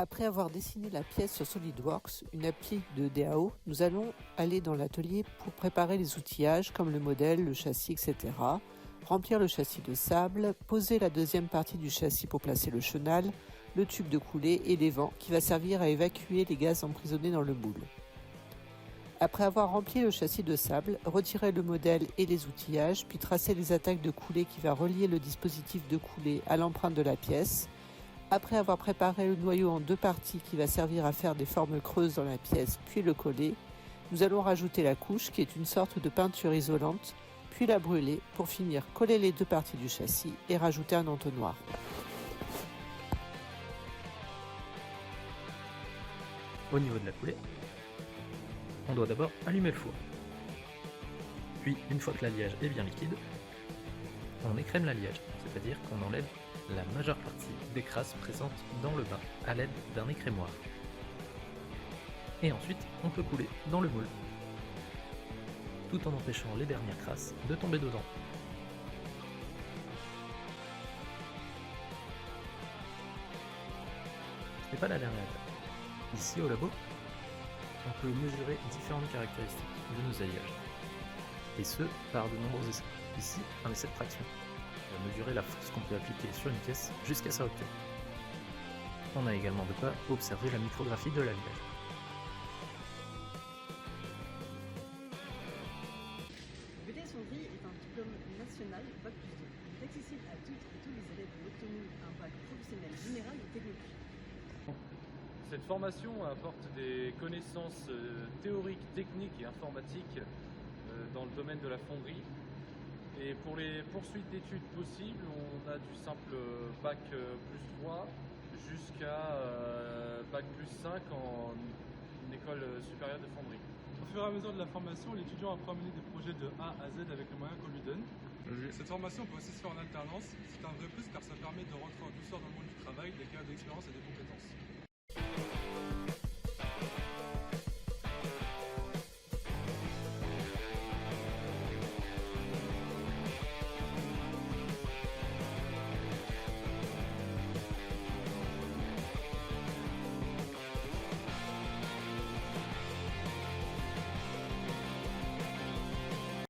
Après avoir dessiné la pièce sur SolidWorks, une appli de DAO, nous allons aller dans l'atelier pour préparer les outillages comme le modèle, le châssis, etc. Remplir le châssis de sable, poser la deuxième partie du châssis pour placer le chenal, le tube de coulée et les vents qui va servir à évacuer les gaz emprisonnés dans le moule. Après avoir rempli le châssis de sable, retirer le modèle et les outillages, puis tracer les attaques de coulée qui va relier le dispositif de coulée à l'empreinte de la pièce. Après avoir préparé le noyau en deux parties qui va servir à faire des formes creuses dans la pièce, puis le coller, nous allons rajouter la couche qui est une sorte de peinture isolante, puis la brûler pour finir coller les deux parties du châssis et rajouter un entonnoir. Au niveau de la coulée, on doit d'abord allumer le four. Puis, une fois que l'alliage est bien liquide, on écrème l'alliage, c'est-à-dire qu'on enlève la majeure partie des crasses présentes dans le bain à l'aide d'un écrémoire. Et ensuite, on peut couler dans le moule, tout en empêchant les dernières crasses de tomber dedans. Ce n'est pas la dernière étape. Ici au labo, on peut mesurer différentes caractéristiques de nos alliages, et ce par de nombreux essais. Ici, un essai de traction. On va mesurer la force qu'on peut appliquer sur une pièce jusqu'à sa rupture. On a également de quoi observer la micrographie de l'alliage. BTS Fonderie est un diplôme national Bac+2. Il est accessible à toutes et tous les élèves qui ont obtenu un bac professionnel général ou technique. Cette formation apporte des connaissances théoriques, techniques et informatiques dans le domaine de la fonderie. Et pour les poursuites d'études possibles, on a du simple bac plus 3 jusqu'à bac plus 5 en école supérieure de fonderie. Au fur et à mesure de la formation, l'étudiant apprend à mener des projets de A à Z avec les moyens qu'on lui donne. Cette formation peut aussi se faire en alternance. C'est un vrai plus car ça permet de rentrer en douceur dans le monde du travail, des cas d'expérience et des compétences.